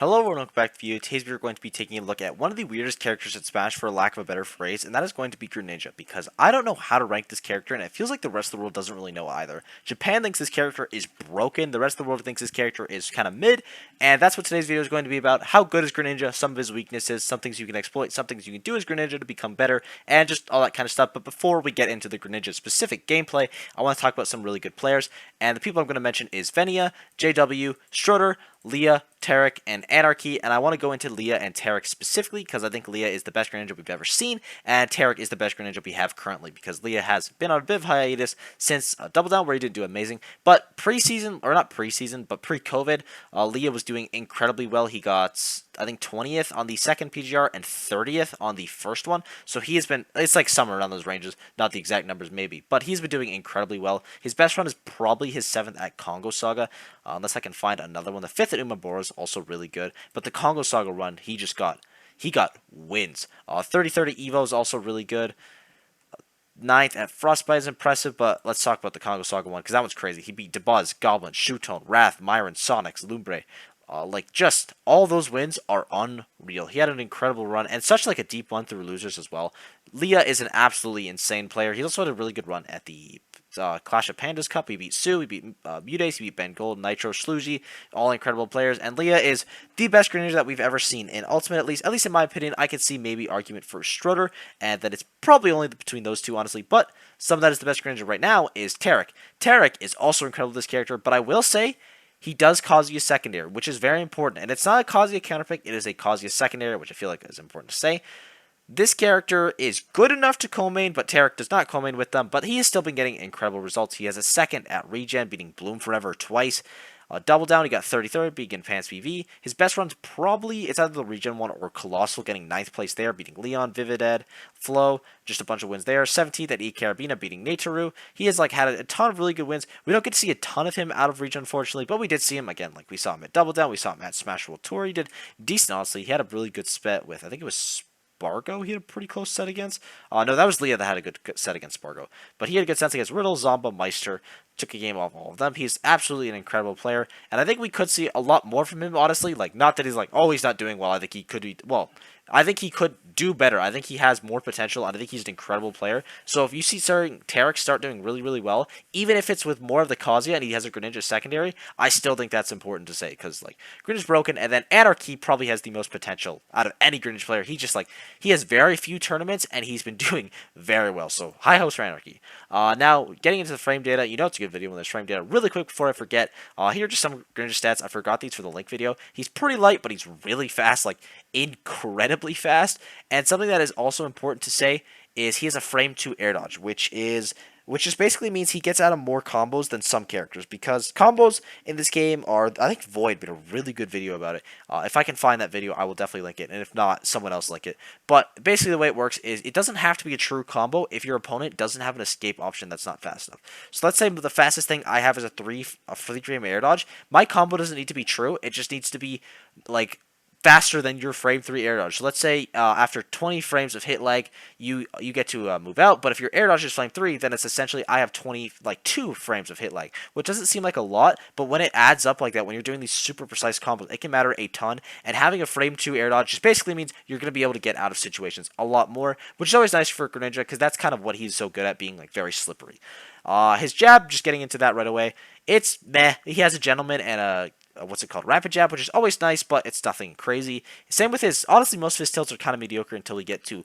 Hello everyone, welcome back to the video. Today's we are going to be taking a look at one of the weirdest characters in Smash, for lack of a better phrase, and that is going to be Greninja, because I don't know how to rank this character, and it feels like the rest of the world doesn't really know either. Japan thinks this character is broken, the rest of the world thinks this character is kind of mid, and that's what today's video is going to be about. How good is Greninja, some of his weaknesses, some things you can exploit, some things you can do as Greninja to become better, and just all that kind of stuff. But before we get into the Greninja specific gameplay, I want to talk about some really good players, and the people I'm going to mention is Venia, JW, Schroeder, Leah, Tarik, and Anarchy, and I want to go into Leah and Tarik specifically because I think Leah is the best Greninja we've ever seen, and Tarik is the best Greninja we have currently because Leah has been on a bit of hiatus since Double Down, where he didn't do amazing. But preseason, or not preseason, but pre-COVID, Leah was doing incredibly well. He got, I think, 20th on the second PGR and 30th on the first one, so he has been, it's like somewhere around those ranges, not the exact numbers maybe, but he's been doing incredibly well. His best run is probably his 7th at Congo Saga, unless I can find another one. The 5th at Umabora is also really good, but the Congo Saga run, he got wins. 30-30 Evo is also really good. 9th at Frostbite is impressive, but let's talk about the Congo Saga one, because that one's crazy. He beat Dabuz, Goblin, Shootone, Wrath, Myron, Sonics, Lumbre. Just all those wins are unreal. He had an incredible run, and such like a deep one through losers as well. Leah is an absolutely insane player. He also had a really good run at the Clash of Pandas Cup. He beat Sue, he beat Mudace, he beat Ben Gold, Nitro, Slugy, all incredible players. And Leah is the best Greninja that we've ever seen in Ultimate, at least in my opinion. I could see maybe argument for Strutter, and that it's probably only between those two, honestly. But some that is the best Greninja right now is Tarik. Tarik is also incredible, this character, but I will say he does Kazuya secondary, which is very important. And it's not a Kazuya counterpick, it is a Kazuya secondary, which I feel like is important to say. This character is good enough to co-main, but Tarik does not co-main with them, but he has still been getting incredible results. He has a 2nd at Regen, beating Bloom Forever twice. Double Down, he got 33rd, beating Advanced PV. His best run's probably, it's either the Regen one or Colossal, getting 9th place there, beating Leon, Vivided, Flo, just a bunch of wins there. 17th at E Carabina, beating Natoru. He has had a ton of really good wins. We don't get to see a ton of him out of Regen, unfortunately, but we did see him, again, we saw him at Double Down, we saw him at Smash World Tour. He did decent, honestly. He had a really good spec with, I think it was Spargo he had a pretty close set against. No, that was Leah that had a good set against Spargo. But he had a good set against Riddle, Zomba, Meister. Took a game off all of them. He's absolutely an incredible player. And I think we could see a lot more from him, honestly. Not that he's oh, he's not doing well. I think he could be, well, I think he could do better. I think he has more potential. I think he's an incredible player. So if you see Tarik start doing really, really well, even if it's with more of the Kazuya and he has a Greninja secondary, I still think that's important to say. Because, Greninja's broken, and then Anarchy probably has the most potential out of any Greninja player. He just, he has very few tournaments, and he's been doing very well. So, high hopes for Anarchy. Now, getting into the frame data, you know it's a good video when there's frame data. Really quick before I forget, here are just some Greninja stats. I forgot these for the link video. He's pretty light, but he's really fast, incredibly fast. And something that is also important to say is he has a frame 2 air dodge, which just basically means he gets out of more combos than some characters, because combos in this game are, I think Void made a really good video about it. If I can find that video, I will definitely link it, and if not, someone else link it. But basically the way it works is it doesn't have to be a true combo if your opponent doesn't have an escape option that's not fast enough. So let's say the fastest thing I have is a 3-frame air dodge. My combo doesn't need to be true, it just needs to be, faster than your frame 3 air dodge. So let's say after 20 frames of hit lag, you get to move out. But if your air dodge is frame 3, then it's essentially I have 2 frames of hit lag, which doesn't seem like a lot, but when it adds up like that, when you're doing these super precise combos, it can matter a ton. And having a frame 2 air dodge just basically means you're going to be able to get out of situations a lot more, which is always nice for Greninja because that's kind of what he's so good at, being very slippery. His jab, just getting into that right away, it's meh. He has a gentleman and a what's it called, rapid jab, which is always nice, but it's nothing crazy. Same with his, honestly, most of his tilts are kind of mediocre until we get to,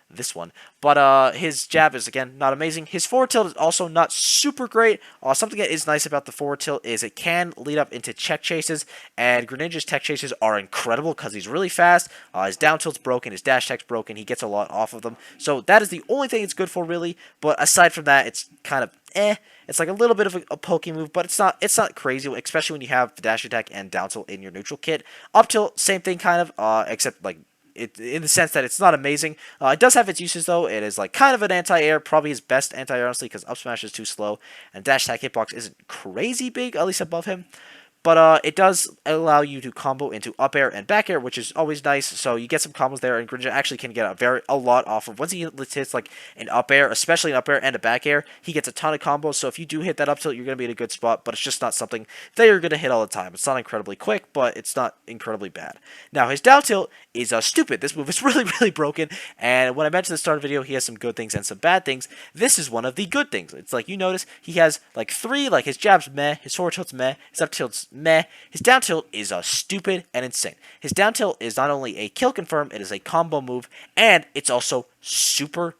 this one. But his jab is, again, not amazing. His forward tilt is also not super great. Something that is nice about the forward tilt is it can lead up into check chases, and Greninja's tech chases are incredible because he's really fast. His down tilt's broken, his dash tech's broken, he gets a lot off of them. So that is the only thing it's good for, really, but aside from that, it's kind of It's a little bit of a poking move, but it's not crazy, especially when you have the dash attack and down tilt in your neutral kit. Up tilt, same thing kind of, except in the sense that it's not amazing. It does have its uses though. It is kind of an anti-air, probably his best anti-air honestly, because up smash is too slow, and dash attack hitbox isn't crazy big, at least above him. But it does allow you to combo into up air and back air, which is always nice. So you get some combos there, and Greninja actually can get a lot off of once he hits like an up air, especially an up air and a back air. He gets a ton of combos. So if you do hit that up tilt, you're gonna be in a good spot. But it's just not something that you're gonna hit all the time. It's not incredibly quick, but it's not incredibly bad. Now his down tilt is stupid. This move is really broken. And when I mentioned at the start of the video, he has some good things and some bad things. This is one of the good things. It's like you notice he has like three, like his jab's meh, his forward tilt's meh, his up tilt's meh. His down tilt is stupid and insane. His down tilt is not only a kill confirm, it is a combo move, and it's also super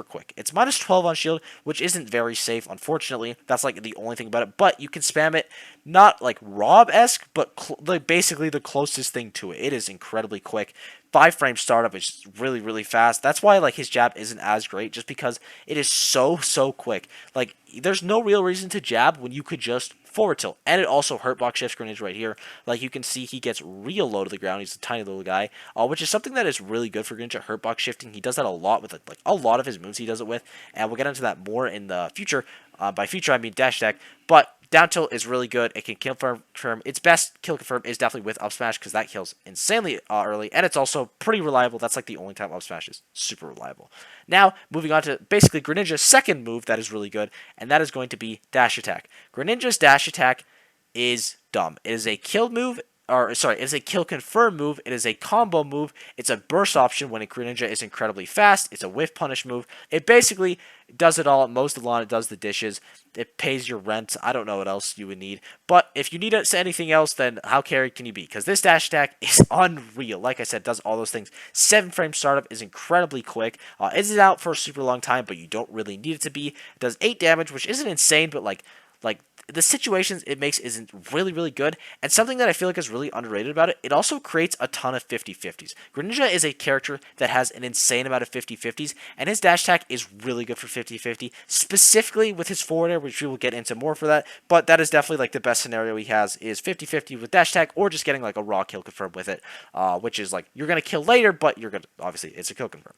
quick. It's minus 12 on shield, which isn't very safe, unfortunately. That's like the only thing about it, but you can spam it, not like Rob-esque, but like basically the closest thing to it. It is incredibly quick. 5-frame startup is really fast. That's why like his jab isn't as great, just because it is so quick. Like there's no real reason to jab when you could just forward tilt, and it also hurt box shifts Greninja right here. Like you can see, he gets real low to the ground. He's a tiny little guy, which is something that is really good for Greninja. Hurt box shifting, he does that a lot with like a lot of his moves. He does it with, and we'll get into that more in the future. By future, I mean dash attack, but down tilt is really good. It can kill confirm. Its best kill confirm is definitely with up smash, because that kills insanely early, and it's also pretty reliable. That's like the only time up smash is super reliable. Now, moving on to basically Greninja's second move that is really good, and that is going to be dash attack. Greninja's dash attack is dumb. It is a kill move. Or sorry, it is a kill confirm move. It is a combo move. It's a burst option when a Greninja is incredibly fast. It's a whiff punish move. It basically does it all. It mows the lawn. It does the dishes. It pays your rent. I don't know what else you would need. But if you need anything else, then how carried can you be? Because this dash attack is unreal. Like I said, it does all those things. 7-frame startup is incredibly quick. It is out for a super long time, but you don't really need it to be. It does 8 damage, which isn't insane, but like the situations it makes isn't really good. And something that I feel like is really underrated about it, it also creates a ton of 50-50s. Greninja is a character that has an insane amount of 50-50s, and his dash attack is really good for 50-50, specifically with his forward air, which we will get into more for that. But that is definitely like the best scenario he has, is 50-50 with dash attack, or just getting like a raw kill confirm with it, which is like you're gonna kill later, but you're gonna, obviously it's a kill confirm.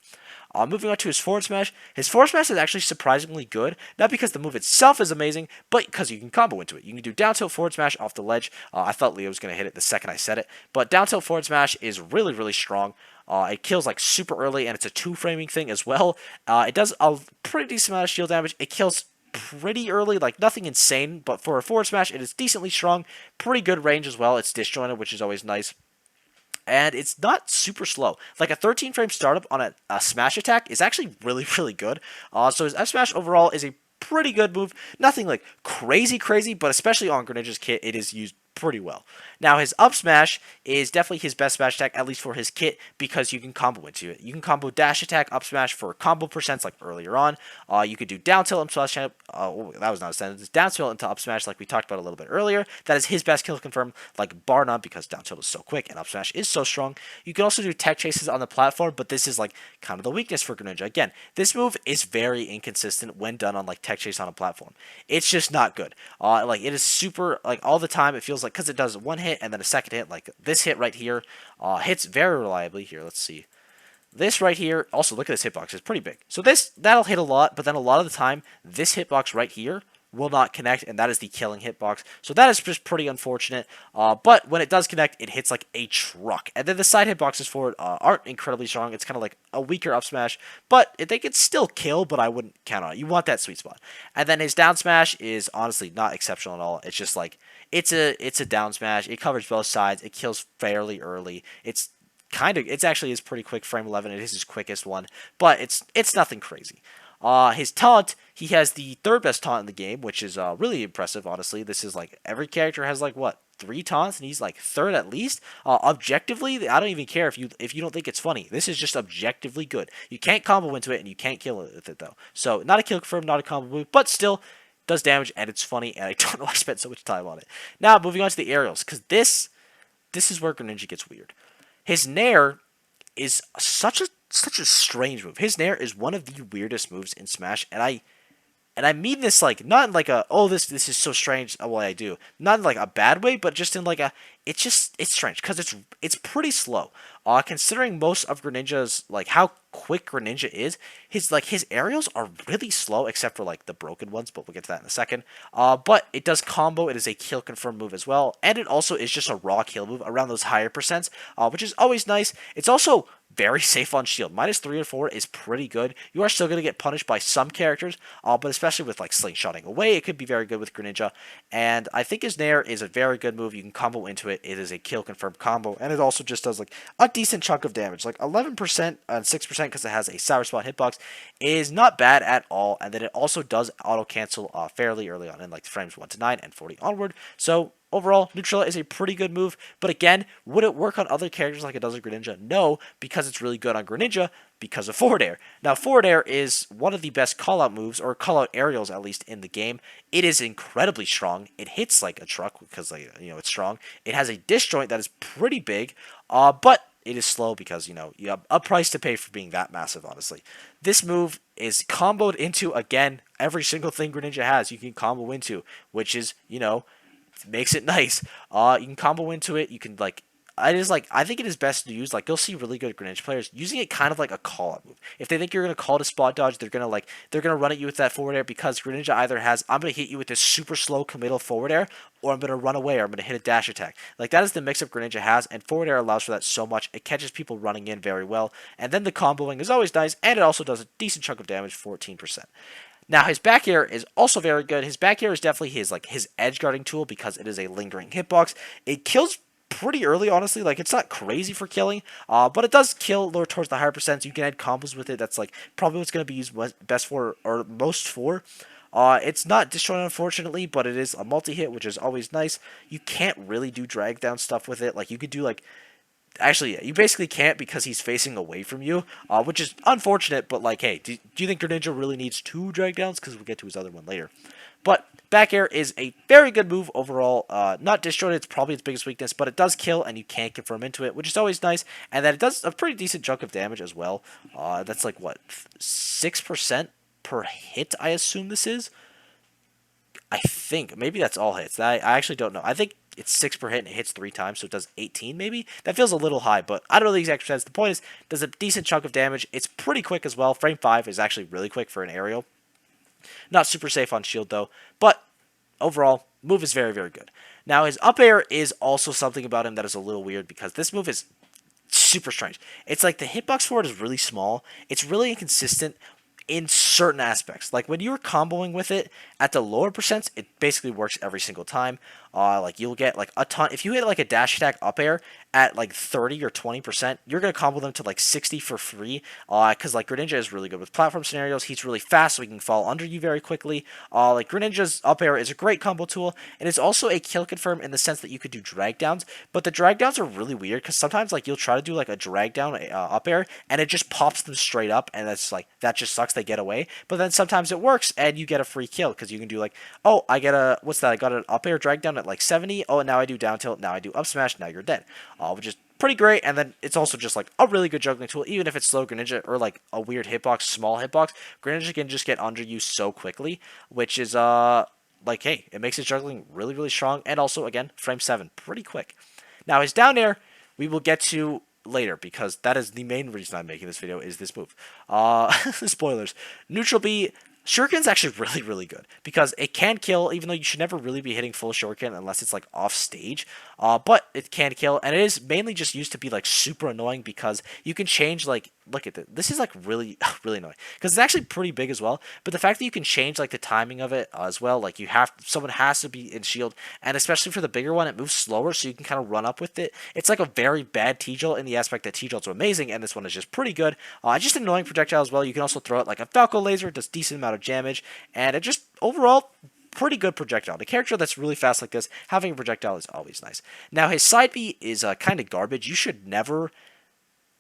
Moving on to his forward smash. His forward smash is actually surprisingly good, not because the move itself is amazing, but because you can combo into it. You can do down tilt forward smash off the ledge. I thought Leo was going to hit it the second I said it, but down tilt forward smash is really strong. It kills like super early, and it's a 2-framing thing as well. It does a pretty decent amount of shield damage. It kills pretty early, like nothing insane, but for a forward smash, it is decently strong. Pretty good range as well. It's disjointed, which is always nice. And it's not super slow. Like a 13-frame startup on a smash attack is actually really good. So his F smash overall is a pretty good move. Nothing like crazy, but especially on Greninja's kit, it is used pretty well. Now his up smash is definitely his best smash attack, at least for his kit, because you can combo into it. You can combo dash attack, up smash for combo percents like earlier on. You could do down tilt up smash. Oh, that was not a sentence. Down tilt into up smash like we talked about a little bit earlier. That is his best kill confirm, like bar none, because down tilt is so quick and up smash is so strong. You can also do tech chases on the platform, but this is like kind of the weakness for Greninja. Again, this move is very inconsistent when done on like tech chase on a platform. It's just not good. Like it is super, like all the time it feels like, because it does one hit and then a second hit, like this hit right here hits very reliably. Here, let's see. This right here, also look at this hitbox, it's pretty big. So that'll hit a lot, but then a lot of the time, this hitbox right here will not connect, and that is the killing hitbox. So that is just pretty unfortunate. But when it does connect, it hits like a truck. And then the side hitboxes for it aren't incredibly strong. It's kind of like a weaker up smash, but they can still kill, but I wouldn't count on it. You want that sweet spot. And then his down smash is honestly not exceptional at all. It's just like, it's a down smash. It covers both sides. It kills fairly early. It's actually is pretty quick. Frame 11, it is his quickest one, but it's nothing crazy. His taunt, he has the third best taunt in the game, which is really impressive, honestly. This is like, every character has like, what, 3 taunts, and he's like third at least. Objectively, I don't even care if you don't think it's funny. This is just objectively good. You can't combo into it, and you can't kill it with it, though. So, not a kill confirm, not a combo move, but still does damage, and it's funny, and I don't know why I spent so much time on it. Now, moving on to the aerials, because this is where Greninja gets weird. His Nair is such a strange move. His Nair is one of the weirdest moves in Smash, and And I mean this like not in like a oh this is so strange what I do, not in like a bad way, but just in like a it's strange because it's pretty slow. Considering most of Greninja's like how quick Greninja is, his aerials are really slow except for like the broken ones, but we'll get to that in a second. But it does combo. It is a kill confirm move as well, and it also is just a raw kill move around those higher percents, which is always nice. It's also very safe on shield. -3 and 4 is pretty good. You are still going to get punished by some characters, but especially with like slingshotting away, it could be very good with Greninja. And I think his Nair is a very good move. You can combo into it. It is a kill confirmed combo, and it also just does like a decent chunk of damage, like 11% and 6% because it has a sour spot hitbox is not bad at all. And then it also does auto cancel fairly early on in like frames 1 to 9 and 40 onward. So overall, Neutrilla is a pretty good move, but again, would it work on other characters like it does with Greninja? No, because it's really good on Greninja because of forward air. Now, forward air is one of the best call-out moves, or call-out aerials at least in the game. It is incredibly strong. It hits like a truck because like it's strong. It has a disjoint that is pretty big, but it is slow because you have a price to pay for being that massive. Honestly, this move is comboed into again every single thing Greninja has. You can combo into, which is makes it nice. You can combo into it. You can like, I think it is best to use, like, you'll see really good Greninja players using it kind of like a call-out move. If they think you're gonna call it a spot dodge, they're gonna run at you with that forward air because Greninja either has I'm gonna hit you with this super slow committal forward air, or I'm gonna run away, or I'm gonna hit a dash attack. Like that is the mix up Greninja has, and forward air allows for that so much. It catches people running in very well, and then the comboing is always nice, and it also does a decent chunk of damage, 14%. Now, his back air is also very good. His back air is definitely his edge guarding tool because it is a lingering hitbox. It kills pretty early, honestly. Like, it's not crazy for killing, but it does kill lower towards the higher percent. So you can add combos with it. That's like probably what's going to be used best for, or most for. It's not disjoint, unfortunately, but it is a multi-hit, which is always nice. You can't really do drag down stuff with it. Like, you could do like actually, yeah, you basically can't because he's facing away from you, which is unfortunate, but like, hey, do you think Greninja really needs 2 drag downs? Because we'll get to his other one later. But back air is a very good move overall. Not disjointed, it's probably its biggest weakness, but it does kill and you can't confirm into it, which is always nice. And then it does a pretty decent chunk of damage as well. That's like, what, 6% per hit, I assume this is? I think. Maybe that's all hits. I actually don't know. I think it's 6 per hit and it hits 3 times, so it does 18 maybe. That feels a little high, but I don't know the exact percentage. The point is, it does a decent chunk of damage. It's pretty quick as well. Frame 5 is actually really quick for an aerial. Not super safe on shield though, but overall, move is very, very good. Now, his up air is also something about him that is a little weird because this move is super strange. It's like the hitbox for it is really small. It's really inconsistent in certain aspects. Like when you're comboing with it at the lower percents, it basically works every single time. Like you'll get like a ton. If you hit like a dash attack up air at like 30 or 20%, you're gonna combo them to like 60 for free. Because like Greninja is really good with platform scenarios. He's really fast, so he can fall under you very quickly. Like Greninja's up air is a great combo tool, and it's also a kill confirm in the sense that you could do drag downs. But the drag downs are really weird because sometimes like you'll try to do like a drag down up air, and it just pops them straight up, and that's like that just sucks. They get away. But then sometimes it works, and you get a free kill because you can do like, oh, I get a what's that? I got an up air drag down at like 70. Oh, and now I do down tilt. Now I do up smash. Now you're dead. Which is pretty great. And then it's also just like a really good juggling tool, even if it's slow Greninja or like a weird hitbox, small hitbox. Greninja can just get under you so quickly, which is like, hey, it makes his juggling really, really strong. And also, again, frame 7, pretty quick. Now his down air, we will get to later because that is the main reason I'm making this video is this move. Spoilers. Neutral B. Shuriken's actually really, really good because it can kill, even though you should never really be hitting full Shuriken unless it's like off stage. But it can kill, and it is mainly just used to be like super annoying because you can change like, look at this. This is like really, really annoying because it's actually pretty big as well. But the fact that you can change like the timing of it as well, like someone has to be in shield, and especially for the bigger one, it moves slower, so you can kind of run up with it. It's like a very bad T-Jolt in the aspect that T-Jolts are amazing, and this one is just pretty good. Just an annoying projectile as well. You can also throw it like a Falco laser, does decent amount of damage, and it just overall pretty good projectile. The character that's really fast like this, having a projectile is always nice. Now his side B is kind of garbage. You should never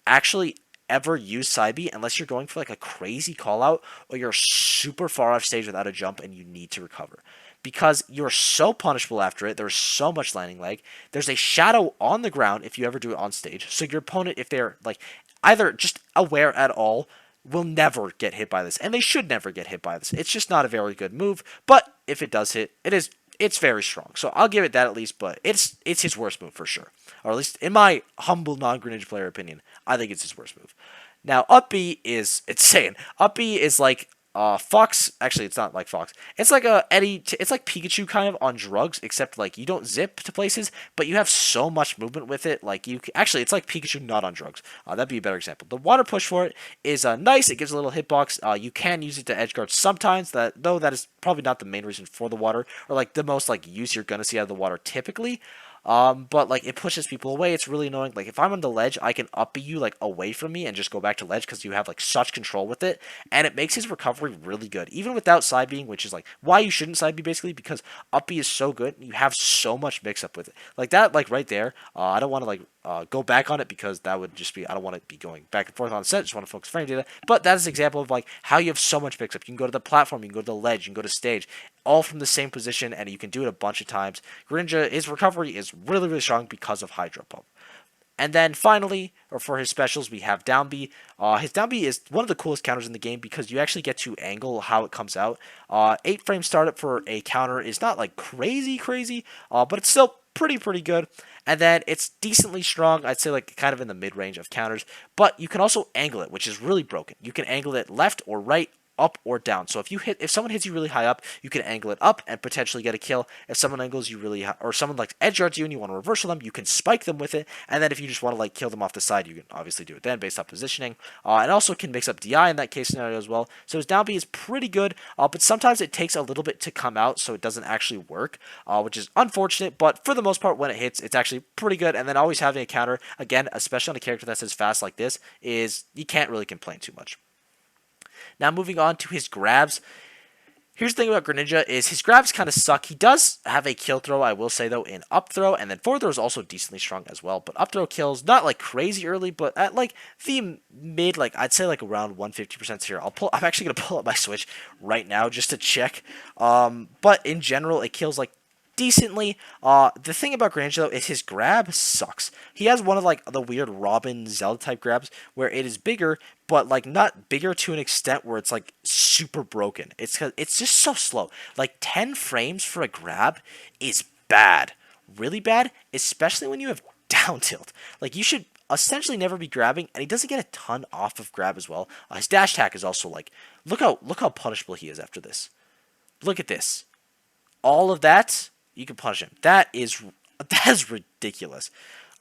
actually ever use side B unless you're going for like a crazy call out or you're super far off stage without a jump and you need to recover. Because you're so punishable after it, there's so much landing lag. There's a shadow on the ground if you ever do it on stage. So your opponent, if they're like either just aware at all, will never get hit by this, and they should never get hit by this. It's just not a very good move, but if it does hit, it's very strong. So I'll give it that at least, but it's his worst move for sure. Or at least in my humble non-Greninja player opinion, I think it's his worst move. Now, up B is insane. Up B is like Fox. Actually, it's not like Fox. It's like a Eddie. It's like Pikachu kind of on drugs, except like you don't zip to places, but you have so much movement with it. Like actually, it's like Pikachu not on drugs. That'd be a better example. The water push for it is nice. It gives a little hitbox. You can use it to edge guard sometimes. That is probably not the main reason for the water, or like the most like use you're gonna see out of the water typically. But like it pushes people away. It's really annoying. Like if I'm on the ledge, I can up you like away from me and just go back to ledge because you have like such control with it, and it makes his recovery really good, even without side being, which is like why you shouldn't side B basically because up B is so good. You have so much mix up with it, like that, like right there. I don't want to like go back on it because that would just be I don't want to be going back and forth on set. Just want to focus frame data. But that is an example of like how you have so much mix up. You can go to the platform, you can go to the ledge, you can go to stage, all from the same position, and you can do it a bunch of times. Greninja, his recovery is really, really strong because of Hydro Pump. And then finally, or for his specials, we have down B. His down B is one of the coolest counters in the game because you actually get to angle how it comes out. 8 frame startup for a counter is not like crazy, but it's still pretty good. And then it's decently strong. I'd say like kind of in the mid range of counters. But you can also angle it, which is really broken. You can angle it left or right, up or down. So if someone hits you really high up, you can angle it up and potentially get a kill. If someone angles you really high, or someone like edge guards you and you want to reversal them, you can spike them with it. And then if you just want to like kill them off the side, you can obviously do it then based on positioning. And also can mix up DI in that case scenario as well. So his down B is pretty good, but sometimes it takes a little bit to come out, so it doesn't actually work, which is unfortunate. But for the most part, when it hits, it's actually pretty good. And then always having a counter, again, especially on a character that's as fast like this, is you can't really complain too much. Now moving on to his grabs. Here's the thing about Greninja is his grabs kind of suck. He does have a kill throw, I will say though, in up throw, and then forward throw is also decently strong as well. But up throw kills not like crazy early, but at like the mid, like I'd say like around 150% here. I'm actually gonna pull up my Switch right now just to check. But in general, it kills like decently. The thing about Greninja though is his grab sucks. He has one of like the weird Robin Zelda type grabs where it is bigger, but like not bigger to an extent where it's like super broken. It's just so slow. Like 10 frames for a grab is bad, really bad, especially when you have down tilt. Like you should essentially never be grabbing, and he doesn't get a ton off of grab as well. His dash attack is also like look how punishable he is after this. Look at this. All of that. You can punish him. That is ridiculous.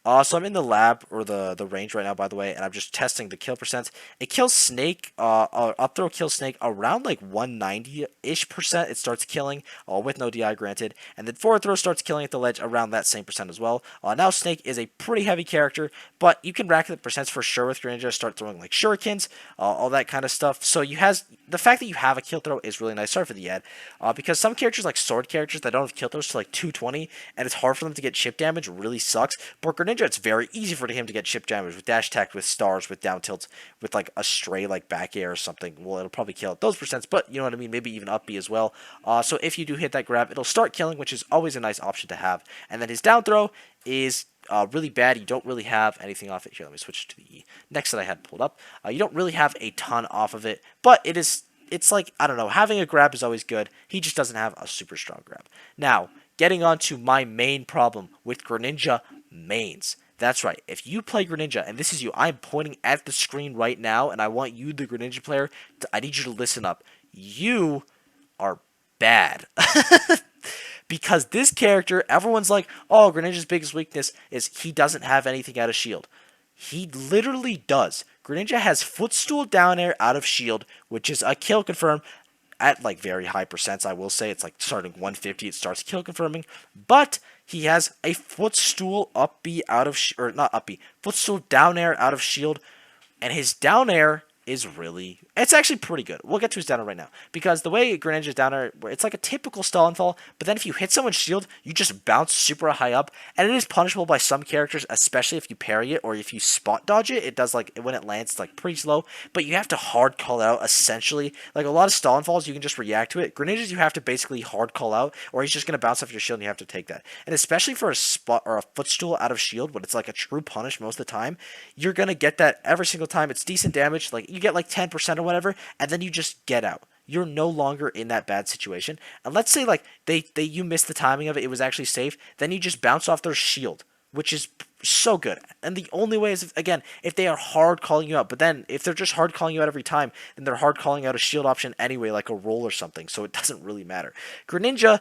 So I'm in the lab, or the range right now, by the way, and I'm just testing the kill percent. It kills Snake, up throw kills Snake around like 190-ish percent. It starts killing, with no DI granted, and then forward throw starts killing at the ledge around that same percent as well. Now Snake is a pretty heavy character, but you can rack the percents for sure with Greninja. Start throwing like Shurikens, all that kind of stuff. So the fact that you have a kill throw is really nice. Sorry for the ad, because some characters like sword characters that don't have kill throws to like 220, and it's hard for them to get chip damage. Really sucks. But Greninja, it's very easy for him to get chip damage with dash attack, with stars, with down tilts, with like a stray like back air or something. Well, it'll probably kill at those percents, but you know what I mean. Maybe even up B as well. So if you do hit that grab, it'll start killing, which is always a nice option to have. And then his down throw is really bad. You don't really have anything off it. Here, let me switch to the next that I had pulled up. You don't really have a ton off of it, but it's like, I don't know, having a grab is always good. He just doesn't have a super strong grab. Now, getting on to my main problem with Greninja mains. That's right, if you play Greninja, and this is you, I'm pointing at the screen right now, and I want you, the Greninja player, I need you to listen up. You are bad. Because this character, everyone's like, oh, Greninja's biggest weakness is he doesn't have anything out of shield. He literally does. Greninja has footstool down air out of shield, which is a kill confirm at like very high percents, I will say. It's like starting 150, it starts kill confirming. But he has a footstool up B out of, or not up B, footstool down air out of shield. And his down air is really, it's actually pretty good. We'll get to his down air right now, because the way Greninja's down air, it's like a typical stall and fall, but then if you hit someone's shield, you just bounce super high up, and it is punishable by some characters, especially if you parry it, or if you spot dodge it. It does, like, when it lands, it's like pretty slow, but you have to hard call out, essentially. Like a lot of stall and falls, you can just react to it. Greninja's, you have to basically hard call out, or he's just going to bounce off your shield and you have to take that. And especially for a spot or a footstool out of shield, when it's like a true punish most of the time, you're going to get that every single time. It's decent damage. Like, you you get like 10% or whatever, and then you just get out. You're no longer in that bad situation. And let's say like you missed the timing of it, it was actually safe, then you just bounce off their shield, which is so good. And the only way is, again, if they are hard calling you out. But then if they're just hard calling you out every time, then they're hard calling out a shield option anyway, like a roll or something. So it doesn't really matter. Greninja,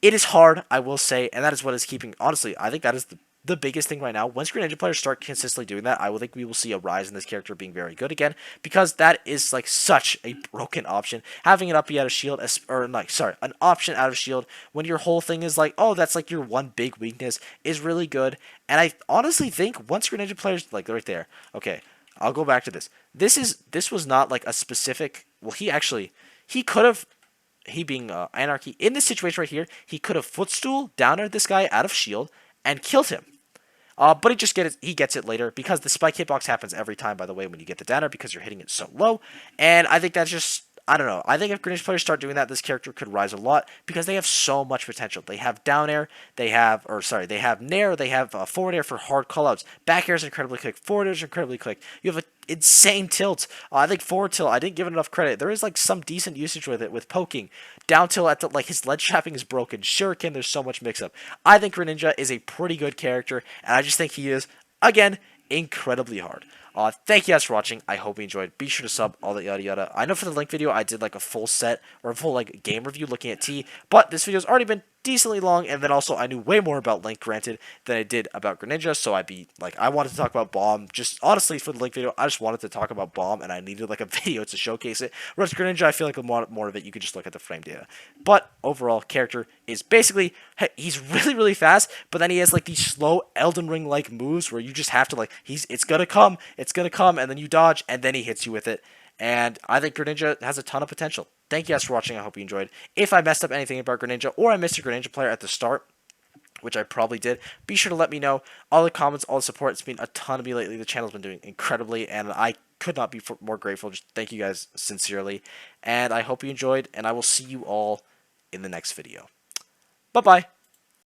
it is hard, I will say, and that is what is keeping. Honestly, I think that is the biggest thing right now. Once Greninja players start consistently doing that, I will think we will see a rise in this character being very good again, because that is like such a broken option. Having it up be out of shield, or like, sorry, an option out of shield when your whole thing is like, oh, that's like your one big weakness, is really good. And I honestly think once Greninja players, like right there, okay, I'll go back to this. This was not like a specific. Well, he could have. He being Anarchy, in this situation right here, he could have footstool downer this guy out of shield and killed him. But he gets it later, because the spike hitbox happens every time, by the way, when you get the downer, because you're hitting it so low. And I think that's just, I don't know. I think if Greninja players start doing that, this character could rise a lot, because they have so much potential. They have down air, they have nair, they have forward air for hard callouts. Back air is incredibly quick. Forward air is incredibly quick. You have an insane tilt. I think forward tilt, I didn't give it enough credit. There is like some decent usage with it, with poking. Down tilt, at the, like his ledge trapping is broken. Shuriken, there's so much mix up. I think Greninja is a pretty good character, and I just think he is, again, incredibly hard. Thank you guys for watching. I hope you enjoyed. Be sure to sub, all that yada yada. I know for the link video, I did like a full set, or a full like game review looking at T, but this video's already been decently long, and then also I knew way more about Link, granted, than I did about Greninja, so I wanted to talk about Bomb. Just honestly, for the Link video, I just wanted to talk about Bomb, and I needed like a video to showcase it. Whereas Greninja, I feel like a lot more of it, you could just look at the frame data. But overall, character is basically, hey, he's really, really fast, but then he has like these slow Elden Ring like moves where you just have to like, it's gonna come, and then you dodge, and then he hits you with it. And I think Greninja has a ton of potential. Thank you guys for watching. I hope you enjoyed. If I messed up anything about Greninja, or I missed a Greninja player at the start, which I probably did, be sure to let me know. All the comments, all the support. It's been a ton of me lately. The channel's been doing incredibly, and I could not be more grateful. Just thank you guys sincerely. And I hope you enjoyed, and I will see you all in the next video. Bye-bye.